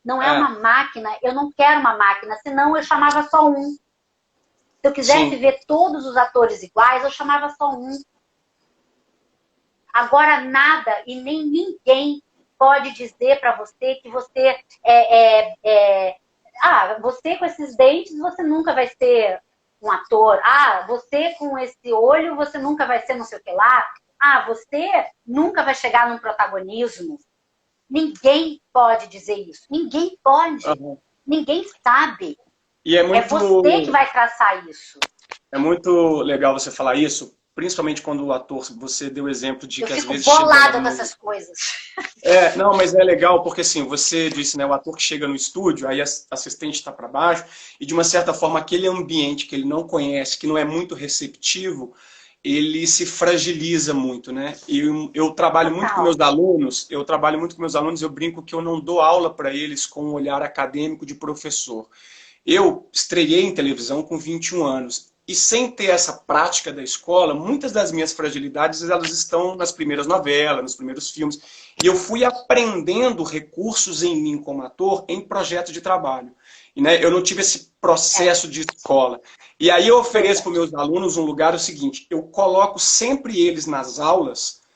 Não é uma máquina, eu não quero uma máquina, senão eu chamava só um. Se eu quisesse ver todos os atores iguais, eu chamava só um. Agora nada e nem ninguém pode dizer para você que você você com esses dentes, você nunca vai ser um ator. Você com esse olho, você nunca vai ser não sei o que lá. Você nunca vai chegar num protagonismo. Ninguém pode dizer isso. Ninguém pode. Ninguém sabe. E é você que vai traçar isso. É muito legal você falar isso, principalmente quando o ator, você deu o exemplo de que às vezes... Eu fico bolada com essas coisas. Não, mas é legal porque assim, você disse, né, o ator que chega no estúdio, aí a assistente está para baixo, e de uma certa forma aquele ambiente que ele não conhece, que não é muito receptivo, ele se fragiliza muito, né? E eu trabalho muito com meus alunos, eu brinco que eu não dou aula para eles com um olhar acadêmico de professor. Eu estreiei em televisão com 21 anos. E sem ter essa prática da escola, muitas das minhas fragilidades elas estão nas primeiras novelas, nos primeiros filmes. E eu fui aprendendo recursos em mim como ator em projeto de trabalho. E, né, eu não tive esse processo de escola. E aí eu ofereço para os meus alunos um lugar o seguinte, eu coloco sempre eles nas aulas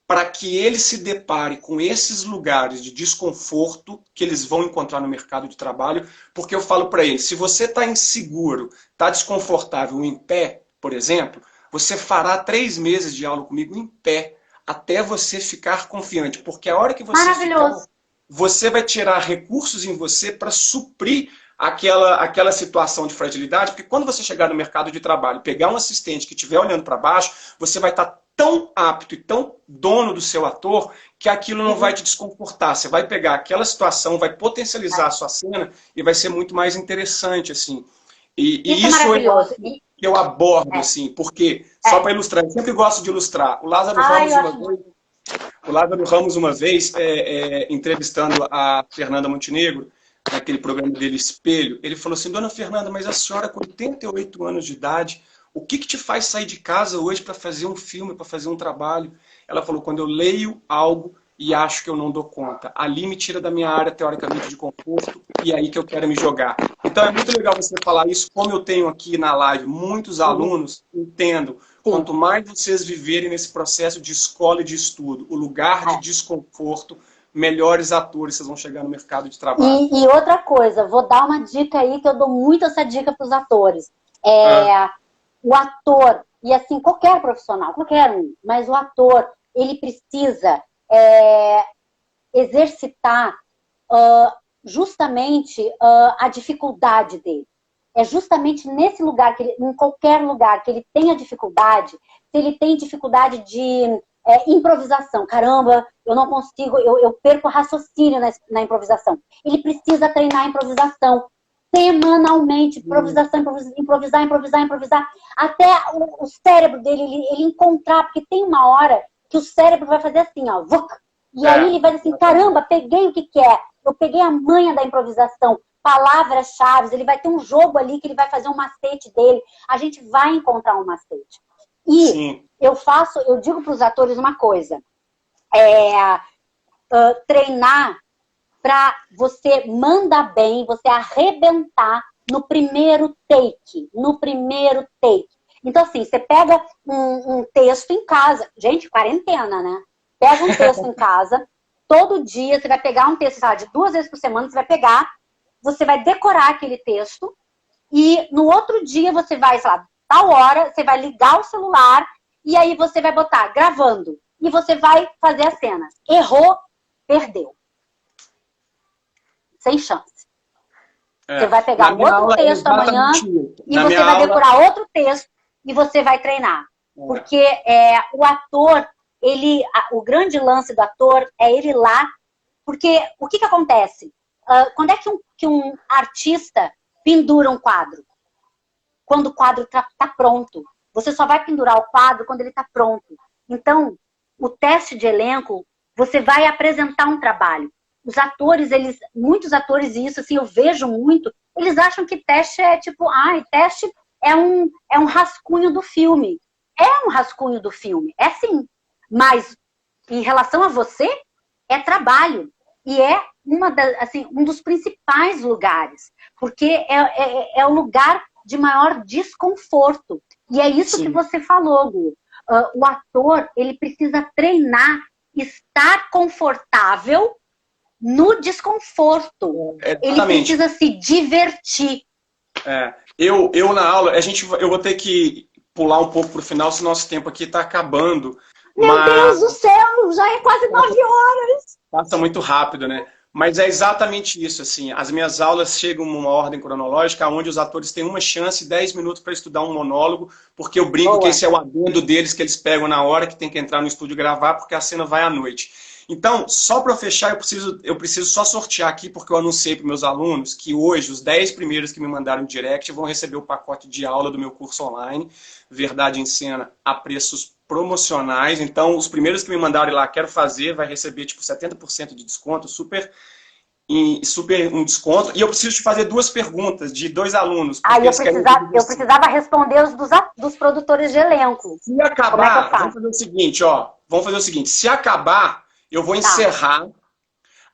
para que eles se deparem com esses lugares de desconforto que eles vão encontrar no mercado de trabalho, porque eu falo para eles, se você está inseguro, está desconfortável em pé, por exemplo, você fará 3 meses de aula comigo em pé, até você ficar confiante, porque a hora que você ficar, você vai tirar recursos em você para suprir aquela situação de fragilidade, porque quando você chegar no mercado de trabalho, pegar um assistente que estiver olhando para baixo, você vai estar tão apto e tão dono do seu ator que aquilo não vai te desconfortar. Você vai pegar aquela situação, vai potencializar a sua cena e vai ser muito mais interessante, assim. E isso eu abordo, assim, porque, só para ilustrar, eu sempre gosto de ilustrar. O Lázaro Ramos, uma vez, entrevistando a Fernanda Montenegro, naquele programa dele, Espelho, ele falou assim, dona Fernanda, mas a senhora com 88 anos de idade, o que te faz sair de casa hoje para fazer um filme, para fazer um trabalho? Ela falou, quando eu leio algo e acho que eu não dou conta. Ali me tira da minha área, teoricamente, de conforto, e é aí que eu quero me jogar. Então é muito legal você falar isso, como eu tenho aqui na live muitos alunos, entendo, quanto mais vocês viverem nesse processo de escola e de estudo, o lugar de desconforto, melhores atores vocês vão chegar no mercado de trabalho. E outra coisa, vou dar uma dica aí, que eu dou muito essa dica para os atores. O ator, e assim, qualquer profissional, qualquer um, mas o ator, ele precisa exercitar justamente a dificuldade dele. É justamente nesse lugar, em qualquer lugar que ele tenha dificuldade, se ele tem dificuldade de improvisação, caramba, eu não consigo, eu perco raciocínio na improvisação. Ele precisa treinar a improvisação. Semanalmente, improvisar, até o cérebro dele, ele encontrar, porque tem uma hora que o cérebro vai fazer assim, ó, e aí ele vai dizer assim, caramba, peguei o que é, eu peguei a manha da improvisação, palavras-chave, ele vai ter um jogo ali que ele vai fazer um macete dele, a gente vai encontrar um macete. E eu digo para os atores uma coisa, treinar para você mandar bem, você arrebentar no primeiro take. Então, assim, você pega um texto em casa. Gente, quarentena, né? pega um texto em casa, todo dia você vai pegar um texto, sabe, de 2 vezes por semana, você vai pegar, você vai decorar aquele texto, e no outro dia você vai, sei lá, tal hora, você vai ligar o celular, e aí você vai botar gravando, e você vai fazer a cena. Errou, perdeu. Sem chance. Você vai pegar um outro texto amanhã, e você vai decorar outro texto, e você vai treinar. Porque o ator, o grande lance do ator é ele ir lá, porque o que acontece? Quando é que um artista pendura um quadro? Quando o quadro está pronto. Você só vai pendurar o quadro quando ele está pronto. Então, o teste de elenco, você vai apresentar um trabalho. Os atores, muitos atores, e isso assim, eu vejo muito, eles acham que teste é tipo, teste é um rascunho do filme. É um rascunho do filme, é sim. Mas, em relação a você, é trabalho. E é um dos principais lugares. Porque é o lugar de maior desconforto. E é isso que você falou, Gu. O ator, ele precisa treinar, estar confortável no desconforto. Ele precisa se divertir. Eu na aula, eu vou ter que pular um pouco para o final, se nosso tempo aqui está acabando. Meu Deus do céu, já é quase 9 horas. Passa muito rápido, né? Mas é exatamente isso, assim. As minhas aulas chegam numa ordem cronológica, onde os atores têm uma chance, 10 minutos para estudar um monólogo, porque eu brinco que esse é o adendo deles que eles pegam na hora que tem que entrar no estúdio gravar, porque a cena vai à noite. Então, só para fechar, eu preciso só sortear aqui, porque eu anunciei para meus alunos que hoje, os 10 primeiros que me mandaram em direct vão receber o pacote de aula do meu curso online, Verdade em Cena, a preços promocionais. Então, os primeiros que me mandaram lá, quero fazer, vai receber tipo 70% de desconto, super um desconto. E eu preciso te fazer 2 perguntas de 2 alunos. Eu precisava responder os dos produtores de elenco. Se acabar, vamos fazer o seguinte, ó. Vamos fazer o seguinte, se acabar, eu vou encerrar,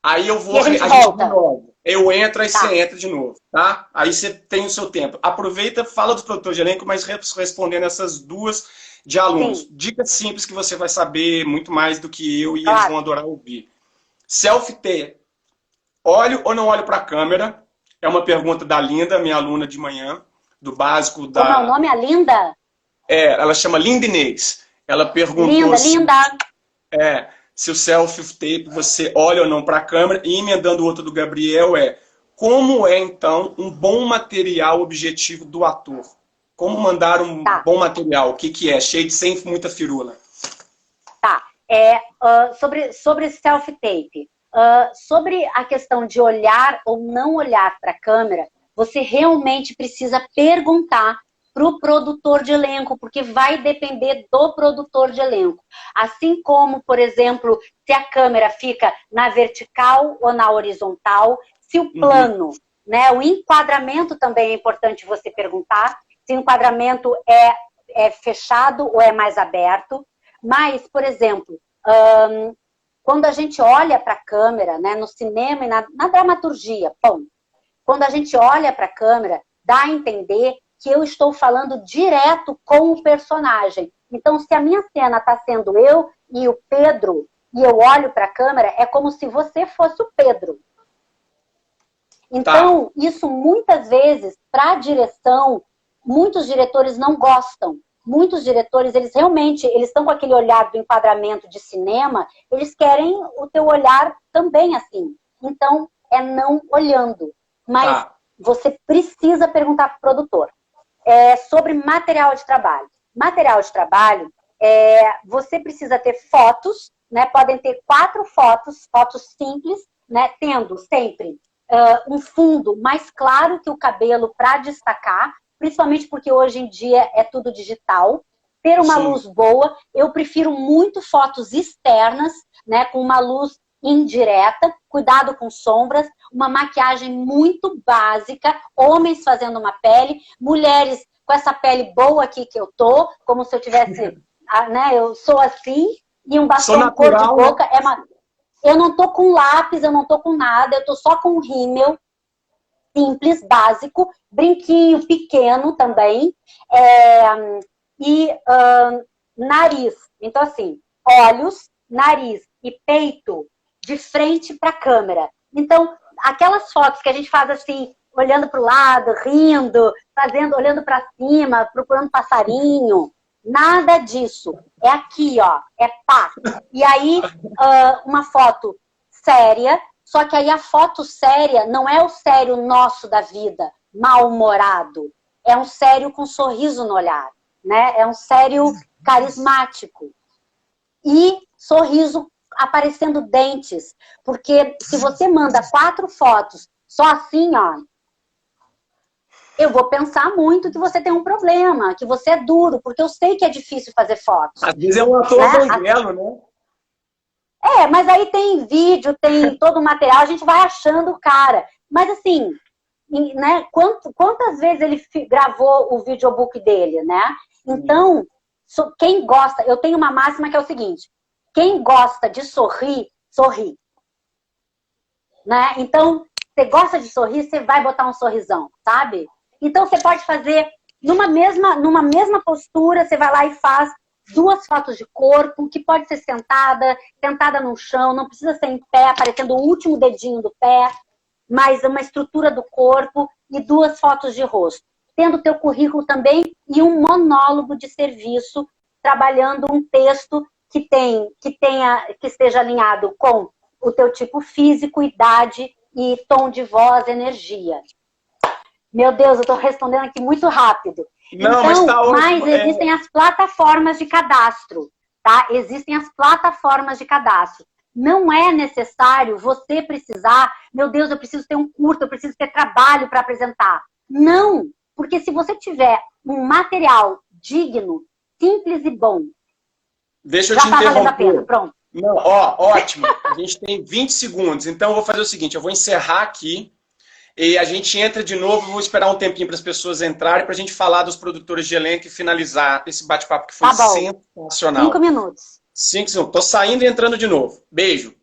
aí a gente volta. Eu entro, aí você entra de novo, tá? Aí você tem o seu tempo. Aproveita, fala dos produtores de elenco, mas respondendo essas 2 de alunos. Sim. Dicas simples que você vai saber muito mais do que eu e eles vão adorar ouvir. Selfie-T. Olho ou não olho para a câmera? É uma pergunta da Linda, minha aluna de manhã, do básico da... Como é o nome, a Linda? Ela chama Linda Inês. Ela perguntou Linda. Se o self-tape você olha ou não para a câmera, e emendando o outro do Gabriel como é, então, um bom material objetivo do ator? Como mandar um bom material? O que é? Cheio de sem muita firula. Sobre self-tape. Sobre a questão de olhar ou não olhar para a câmera, você realmente precisa perguntar para o produtor de elenco, porque vai depender do produtor de elenco. Assim como, por exemplo, se a câmera fica na vertical ou na horizontal, se o plano, né, o enquadramento também é importante você perguntar, se o enquadramento é fechado ou é mais aberto. Mas, por exemplo, quando a gente olha para a câmera, né, no cinema e na dramaturgia, quando a gente olha para a câmera, dá a entender que eu estou falando direto com o personagem. Então, se a minha cena está sendo eu e o Pedro, e eu olho para a câmera, é como se você fosse o Pedro. Então, isso muitas vezes, para a direção, muitos diretores não gostam. Muitos diretores, eles estão com aquele olhar do enquadramento de cinema, eles querem o teu olhar também assim. Então, é não olhando. Mas você precisa perguntar para o produtor. Sobre material de trabalho. Material de trabalho, você precisa ter fotos, né? Podem ter 4 fotos simples, né? Tendo sempre um fundo mais claro que o cabelo para destacar, principalmente porque hoje em dia é tudo digital. Ter uma luz boa, eu prefiro muito fotos externas, né? Com uma luz indireta, cuidado com sombras, uma maquiagem muito básica, homens fazendo uma pele, mulheres com essa pele boa aqui que eu tô, como se eu tivesse, né, eu sou assim, e um batom cor de boca, eu não tô com lápis, eu não tô com nada, eu tô só com um rímel simples, básico, brinquinho pequeno também, e nariz. Então assim, olhos, nariz e peito de frente para a câmera. Então, aquelas fotos que a gente faz assim, olhando para o lado, rindo, olhando para cima, procurando passarinho, nada disso. É aqui, ó, é pá. E aí, uma foto séria, só que aí a foto séria não é o sério nosso da vida, mal-humorado. É um sério com sorriso no olhar, né? É um sério carismático. E sorriso aparecendo dentes. Porque se você manda 4 fotos só assim, ó, eu vou pensar muito que você tem um problema, que você é duro, porque eu sei que é difícil fazer fotos. Às vezes é um ator banguelo, né? Mas aí tem vídeo, tem todo o material, a gente vai achando o cara. Mas assim, né, quantas vezes ele gravou o videobook dele, né? Então, quem gosta, eu tenho uma máxima que é o seguinte, quem gosta de sorrir, sorri. Né? Então, você gosta de sorrir, você vai botar um sorrisão, sabe? Então, você pode fazer numa mesma postura, você vai lá e faz 2 fotos de corpo, que pode ser sentada no chão, não precisa ser em pé, aparecendo o último dedinho do pé, mas uma estrutura do corpo e 2 fotos de rosto. Tendo o teu currículo também e um monólogo de serviço, trabalhando um texto que esteja alinhado com o teu tipo físico, idade e tom de voz, energia. Meu Deus, eu estou respondendo aqui muito rápido. Não, então, mas existem as plataformas de cadastro, tá? Existem as plataformas de cadastro. Não é necessário você precisar, meu Deus, eu preciso ter um curso, eu preciso ter trabalho para apresentar. Não, porque se você tiver um material digno, simples e bom, deixa eu te interromper. Valendo a pena. Pronto. Não, ótimo. A gente tem 20 segundos. Então eu vou fazer o seguinte, eu vou encerrar aqui e a gente entra de novo, vou esperar um tempinho para as pessoas entrarem para a gente falar dos produtores de elenco e finalizar esse bate-papo que foi sensacional. 5 minutos. 5 segundos. Tô saindo e entrando de novo. Beijo.